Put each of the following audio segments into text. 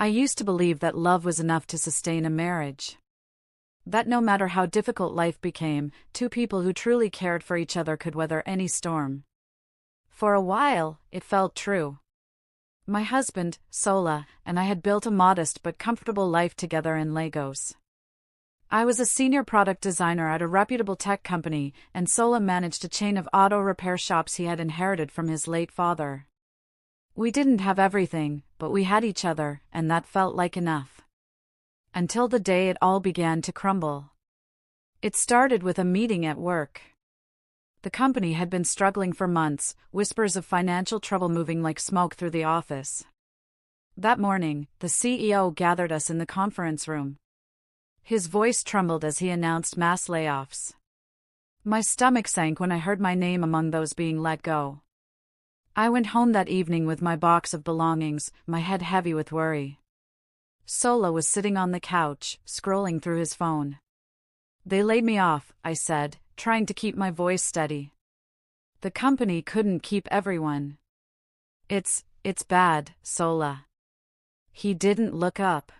I used to believe that love was enough to sustain a marriage. That no matter how difficult life became, two people who truly cared for each other could weather any storm. For a while, it felt true. My husband, Sola, and I had built a modest but comfortable life together in Lagos. I was a senior product designer at a reputable tech company, and Sola managed a chain of auto repair shops he had inherited from his late father. We didn't have everything, but we had each other, and that felt like enough. Until the day it all began to crumble. It started with a meeting at work. The company had been struggling for months, whispers of financial trouble moving like smoke through the office. That morning, the CEO gathered us in the conference room. His voice trembled as he announced mass layoffs. My stomach sank when I heard my name among those being let go. I went home that evening with my box of belongings, my head heavy with worry. Sola was sitting on the couch, scrolling through his phone. "They laid me off," I said, trying to keep my voice steady. "The company couldn't keep everyone." It's bad, Sola." He didn't look up.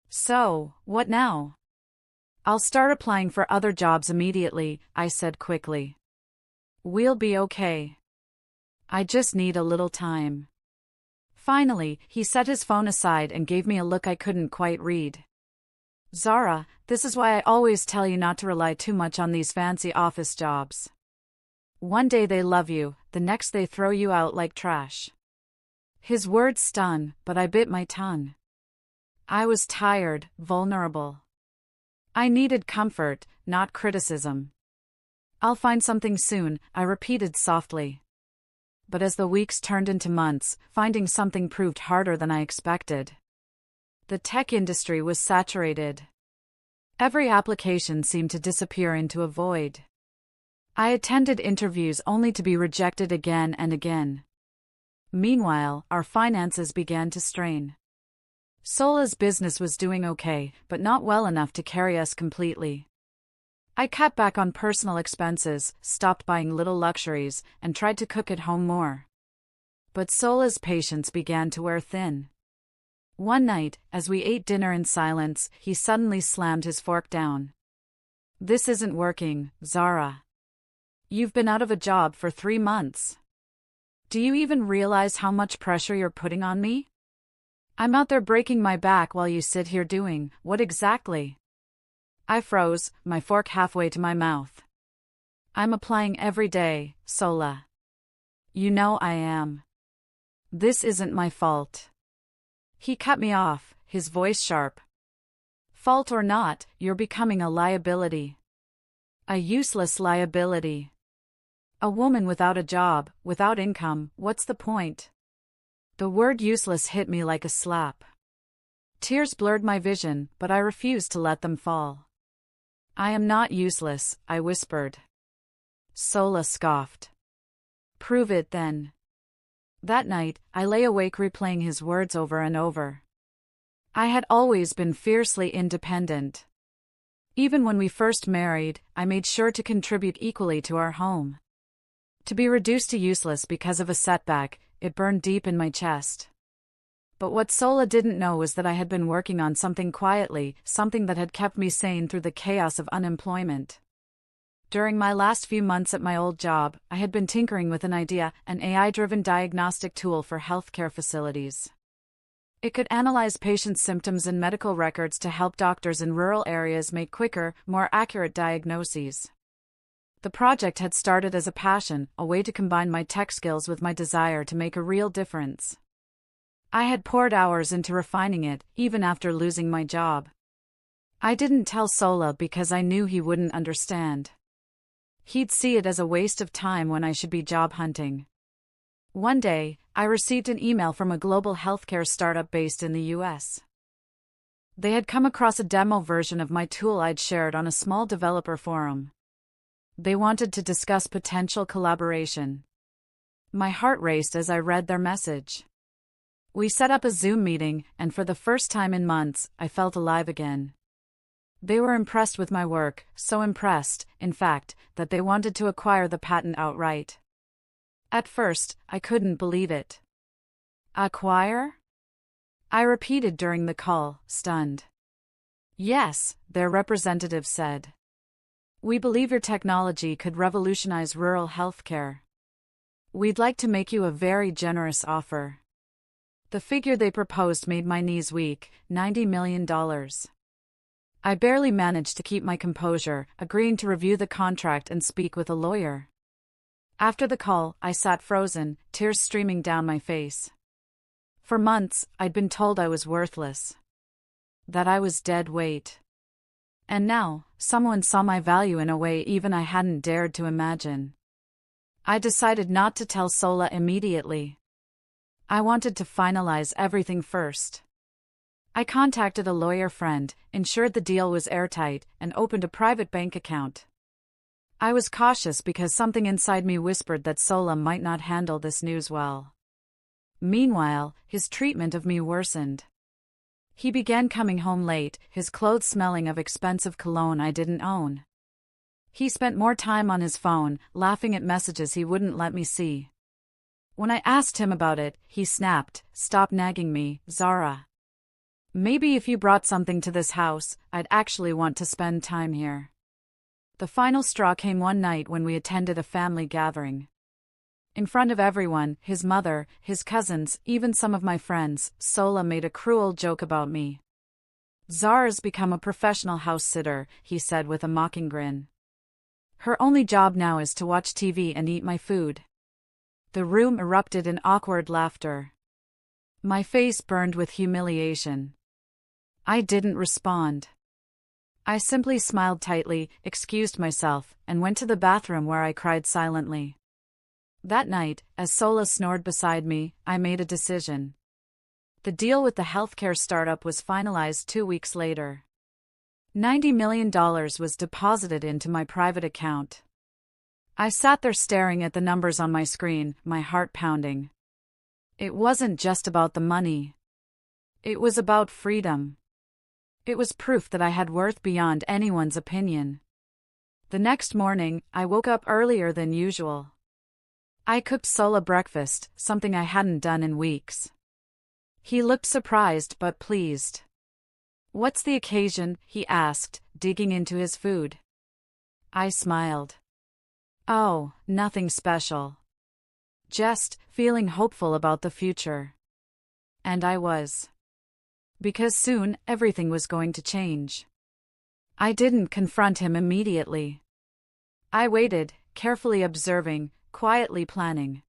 "So, what now?" "I'll start applying for other jobs immediately," I said quickly. "We'll be okay. I just need a little time." Finally, he set his phone aside and gave me a look I couldn't quite read. "Zara, this is why I always tell you not to rely too much on these fancy office jobs. One day they love you, the next they throw you out like trash." His words stung, but I bit my tongue. I was tired, vulnerable. I needed comfort, not criticism. "I'll find something soon," I repeated softly. But as the weeks turned into months, finding something proved harder than I expected. The tech industry was saturated. Every application seemed to disappear into a void. I attended interviews only to be rejected again and again. Meanwhile, our finances began to strain. Sola's business was doing okay, but not well enough to carry us completely. I cut back on personal expenses, stopped buying little luxuries, and tried to cook at home more. But Sola's patience began to wear thin. One night, as we ate dinner in silence, he suddenly slammed his fork down. "This isn't working, Zara. You've been out of a job for 3 months. Do you even realize how much pressure you're putting on me? I'm out there breaking my back while you sit here doing, what exactly?" I froze, my fork halfway to my mouth. "I'm applying every day, Sola. You know I am. This isn't my fault." He cut me off, his voice sharp. "Fault or not, you're becoming a liability. A useless liability. A woman without a job, without income, what's the point?" The word useless hit me like a slap. Tears blurred my vision, but I refused to let them fall. "I am not useless," I whispered. Sola scoffed. "Prove it then." That night, I lay awake replaying his words over and over. I had always been fiercely independent. Even when we first married, I made sure to contribute equally to our home. To be reduced to useless because of a setback, it burned deep in my chest. But what Sola didn't know was that I had been working on something quietly, something that had kept me sane through the chaos of unemployment. During my last few months at my old job, I had been tinkering with an idea, an AI-driven diagnostic tool for healthcare facilities. It could analyze patients' symptoms and medical records to help doctors in rural areas make quicker, more accurate diagnoses. The project had started as a passion, a way to combine my tech skills with my desire to make a real difference. I had poured hours into refining it, even after losing my job. I didn't tell Sola because I knew he wouldn't understand. He'd see it as a waste of time when I should be job hunting. One day, I received an email from a global healthcare startup based in the US. They had come across a demo version of my tool I'd shared on a small developer forum. They wanted to discuss potential collaboration. My heart raced as I read their message. We set up a Zoom meeting, and for the first time in months, I felt alive again. They were impressed with my work, so impressed, in fact, that they wanted to acquire the patent outright. At first, I couldn't believe it. Acquire? I repeated during the call, stunned. Yes, their representative said. We believe your technology could revolutionize rural healthcare. We'd like to make you a very generous offer. The figure they proposed made my knees weak, $90 million. I barely managed to keep my composure, agreeing to review the contract and speak with a lawyer. After the call, I sat frozen, tears streaming down my face. For months, I'd been told I was worthless. That I was dead weight. And now, someone saw my value in a way even I hadn't dared to imagine. I decided not to tell Sola immediately. I wanted to finalize everything first. I contacted a lawyer friend, ensured the deal was airtight, and opened a private bank account. I was cautious because something inside me whispered that Sola might not handle this news well. Meanwhile, his treatment of me worsened. He began coming home late, his clothes smelling of expensive cologne I didn't own. He spent more time on his phone, laughing at messages he wouldn't let me see. When I asked him about it, he snapped, "Stop nagging me, Zara. Maybe if you brought something to this house, I'd actually want to spend time here." The final straw came one night when we attended a family gathering. In front of everyone, his mother, his cousins, even some of my friends, Sola made a cruel joke about me. "Zara's become a professional house sitter," he said with a mocking grin. "Her only job now is to watch TV and eat my food." The room erupted in awkward laughter. My face burned with humiliation. I didn't respond. I simply smiled tightly, excused myself, and went to the bathroom where I cried silently. That night, as Sola snored beside me, I made a decision. The deal with the healthcare startup was finalized 2 weeks later. $90 million was deposited into my private account. I sat there staring at the numbers on my screen, my heart pounding. It wasn't just about the money. It was about freedom. It was proof that I had worth beyond anyone's opinion. The next morning, I woke up earlier than usual. I cooked Sola breakfast, something I hadn't done in weeks. He looked surprised but pleased. "What's the occasion?" he asked, digging into his food. I smiled. "Oh, nothing special. Just feeling hopeful about the future." And I was. Because soon, everything was going to change. I didn't confront him immediately. I waited, carefully observing, quietly planning.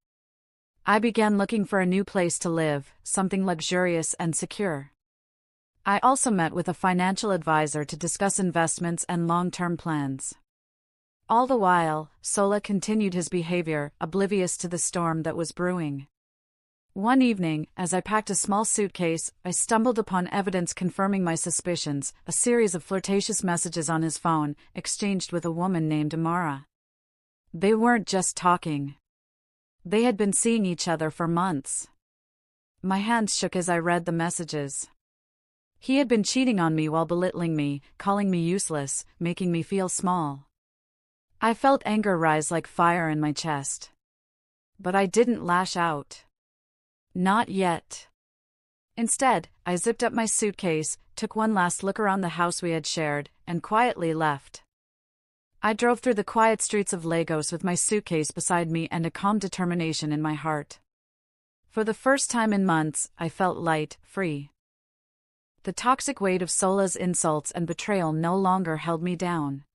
I began looking for a new place to live, something luxurious and secure. I also met with a financial advisor to discuss investments and long-term plans. All the while, Sola continued his behavior, oblivious to the storm that was brewing. One evening, as I packed a small suitcase, I stumbled upon evidence confirming my suspicions, a series of flirtatious messages on his phone, exchanged with a woman named Amara. They weren't just talking. They had been seeing each other for months. My hands shook as I read the messages. He had been cheating on me while belittling me, calling me useless, making me feel small. I felt anger rise like fire in my chest. But I didn't lash out. Not yet. Instead, I zipped up my suitcase, took one last look around the house we had shared, and quietly left. I drove through the quiet streets of Lagos with my suitcase beside me and a calm determination in my heart. For the first time in months, I felt light, free. The toxic weight of Sola's insults and betrayal no longer held me down.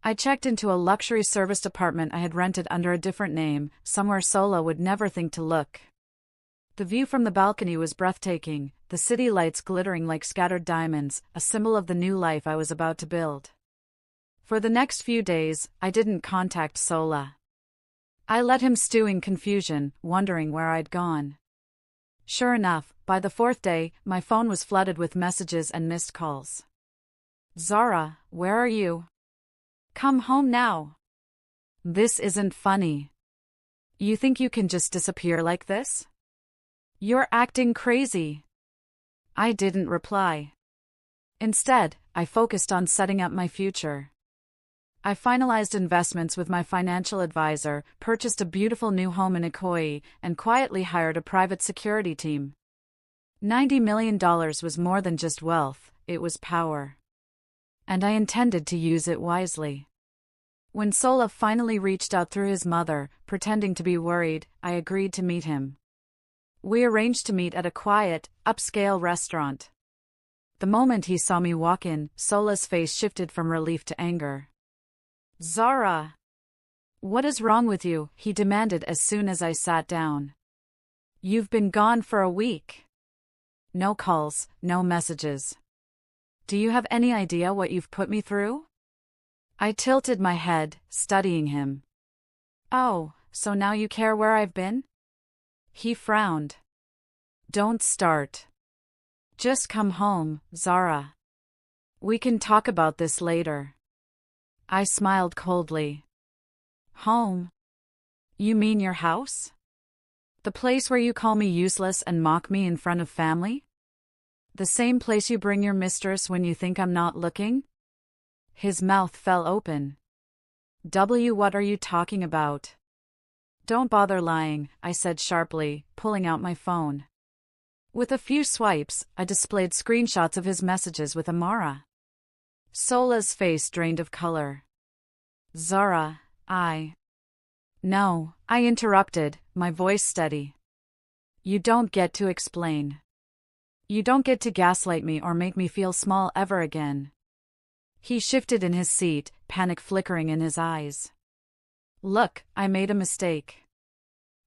I checked into a luxury serviced apartment I had rented under a different name, somewhere Sola would never think to look. The view from the balcony was breathtaking, the city lights glittering like scattered diamonds, a symbol of the new life I was about to build. For the next few days, I didn't contact Sola. I let him stew in confusion, wondering where I'd gone. Sure enough, by the fourth day, my phone was flooded with messages and missed calls. "Zara, where are you? Come home now. This isn't funny. You think you can just disappear like this? You're acting crazy." I didn't reply. Instead, I focused on setting up my future. I finalized investments with my financial advisor, purchased a beautiful new home in Ikoyi, and quietly hired a private security team. $90 million was more than just wealth, it was power. And I intended to use it wisely. When Sola finally reached out through his mother, pretending to be worried, I agreed to meet him. We arranged to meet at a quiet, upscale restaurant. The moment he saw me walk in, Sola's face shifted from relief to anger. "Zara! What is wrong with you?" he demanded as soon as I sat down. "You've been gone for a week. No calls, no messages. Do you have any idea what you've put me through?" I tilted my head, studying him. "Oh, so now you care where I've been?" He frowned. "Don't start. Just come home, Zara. We can talk about this later." I smiled coldly. "Home? You mean your house? The place where you call me useless and mock me in front of family? The same place you bring your mistress when you think I'm not looking?" His mouth fell open. What are you talking about?" "Don't bother lying," I said sharply, pulling out my phone. With a few swipes, I displayed screenshots of his messages with Amara. Sola's face drained of color. "Zara, No," I interrupted, my voice steady. "You don't get to explain. You don't get to gaslight me or make me feel small ever again." He shifted in his seat, panic flickering in his eyes. "Look, I made a mistake.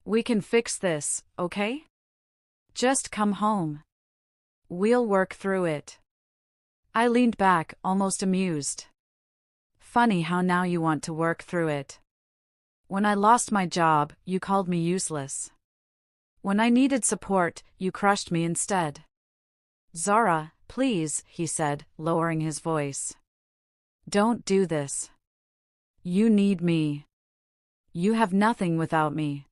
We can fix this, okay? Just come home. We'll work through it." I leaned back, almost amused. "Funny how now you want to work through it. When I lost my job, you called me useless. When I needed support, you crushed me instead." "Zara, please," he said, lowering his voice. "Don't do this. You need me. You have nothing without me."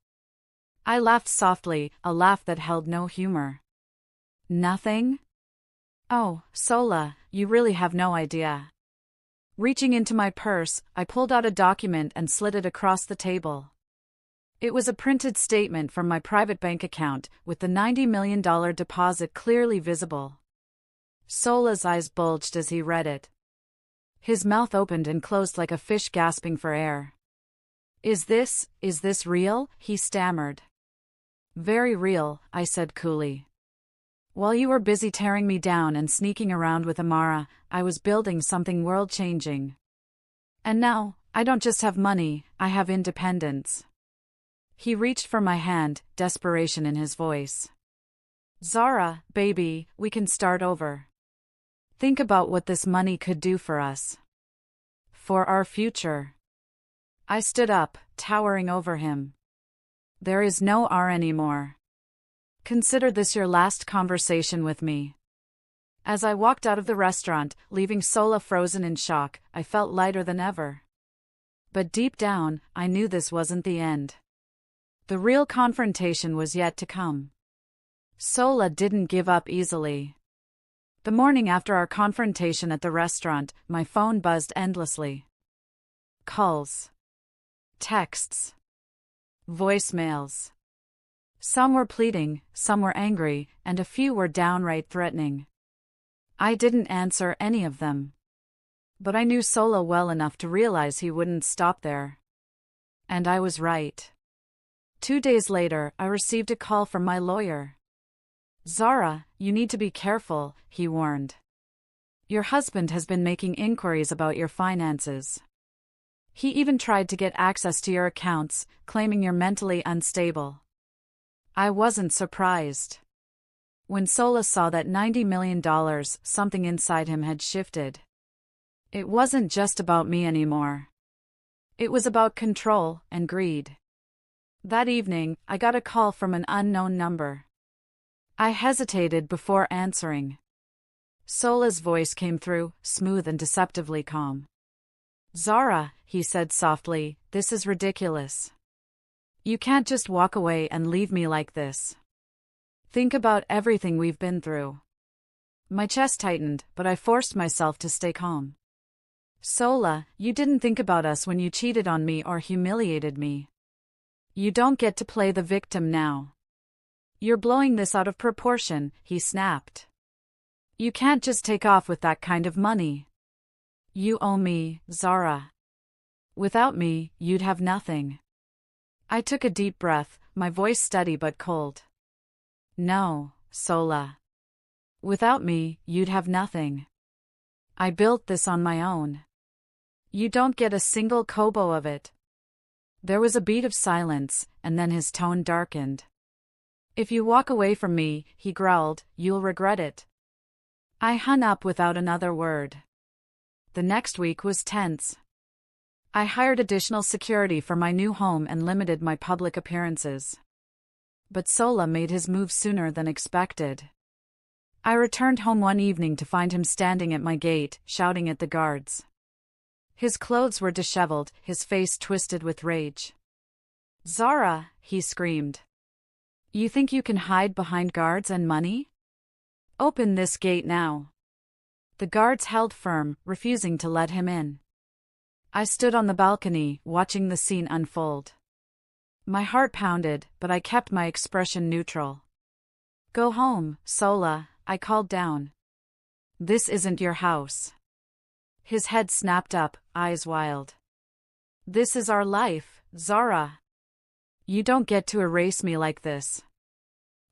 I laughed softly, a laugh that held no humor. "Nothing? Oh, Sola, you really have no idea." Reaching into my purse, I pulled out a document and slid it across the table. It was a printed statement from my private bank account, with the $90 million deposit clearly visible. Sola's eyes bulged as he read it. His mouth opened and closed like a fish gasping for air. Is this real?" he stammered. "Very real," I said coolly. "While you were busy tearing me down and sneaking around with Amara, I was building something world-changing. And now, I don't just have money, I have independence." He reached for my hand, desperation in his voice. "Zara, baby, we can start over. Think about what this money could do for us. For our future." I stood up, towering over him. "There is no R anymore. Consider this your last conversation with me." As I walked out of the restaurant, leaving Sola frozen in shock, I felt lighter than ever. But deep down, I knew this wasn't the end. The real confrontation was yet to come. Sola didn't give up easily. The morning after our confrontation at the restaurant, my phone buzzed endlessly. Calls. Texts. Voicemails. Some were pleading, some were angry, and a few were downright threatening. I didn't answer any of them. But I knew Sola well enough to realize he wouldn't stop there. And I was right. 2 days later, I received a call from my lawyer. "Zara, you need to be careful," he warned. "Your husband has been making inquiries about your finances. He even tried to get access to your accounts, claiming you're mentally unstable." I wasn't surprised. When Sola saw that $90 million, something inside him had shifted. It wasn't just about me anymore. It was about control and greed. That evening, I got a call from an unknown number. I hesitated before answering. Sola's voice came through, smooth and deceptively calm. "Zara," he said softly, "this is ridiculous. You can't just walk away and leave me like this. Think about everything we've been through." My chest tightened, but I forced myself to stay calm. "Sola, you didn't think about us when you cheated on me or humiliated me. You don't get to play the victim now. You're blowing this out of proportion, he snapped. You can't just take off with that kind of money. You owe me, Zara. Without me, you'd have nothing. I took a deep breath, my voice steady but cold. No, Sola. Without me, you'd have nothing. I built this on my own. You don't get a single kobo of it. There was a beat of silence, and then his tone darkened. If you walk away from me, he growled, you'll regret it. I hung up without another word. The next week was tense. I hired additional security for my new home and limited my public appearances. But Sola made his move sooner than expected. I returned home one evening to find him standing at my gate, shouting at the guards. His clothes were disheveled, his face twisted with rage. Zara, he screamed. You think you can hide behind guards and money? Open this gate now. The guards held firm, refusing to let him in. I stood on the balcony, watching the scene unfold. My heart pounded, but I kept my expression neutral. Go home, Sola, I called down. This isn't your house. His head snapped up, eyes wild. This is our life, Zara. You don't get to erase me like this.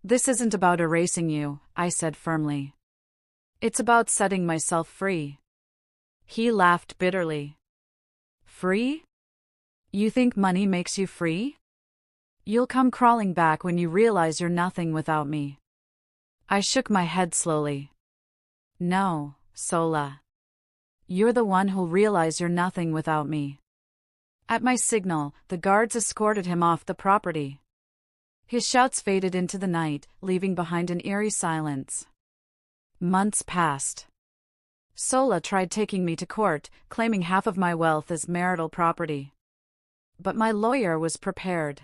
This isn't about erasing you, I said firmly. It's about setting myself free. He laughed bitterly. Free? You think money makes you free? You'll come crawling back when you realize you're nothing without me. I shook my head slowly. No, Sola. You're the one who'll realize you're nothing without me. At my signal, the guards escorted him off the property. His shouts faded into the night, leaving behind an eerie silence. Months passed. Sola tried taking me to court, claiming half of my wealth as marital property. But my lawyer was prepared.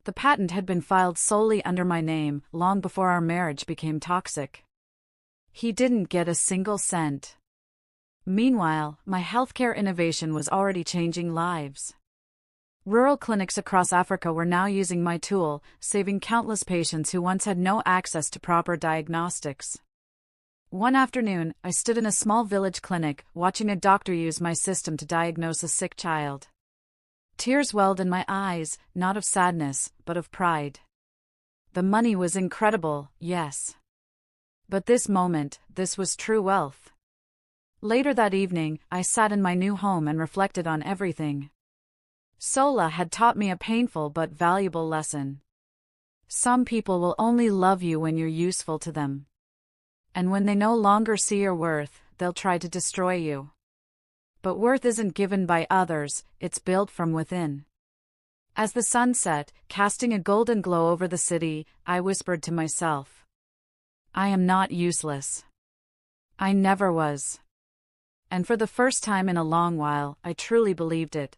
The patent had been filed solely under my name, long before our marriage became toxic. He didn't get a single cent. Meanwhile, my healthcare innovation was already changing lives. Rural clinics across Africa were now using my tool, saving countless patients who once had no access to proper diagnostics. One afternoon, I stood in a small village clinic, watching a doctor use my system to diagnose a sick child. Tears welled in my eyes, not of sadness, but of pride. The money was incredible, yes. But this was true wealth. Later that evening, I sat in my new home and reflected on everything. Sola had taught me a painful but valuable lesson. Some people will only love you when you're useful to them. And when they no longer see your worth, they'll try to destroy you. But worth isn't given by others, it's built from within. As the sun set, casting a golden glow over the city, I whispered to myself. I am not useless. I never was. And for the first time in a long while, I truly believed it.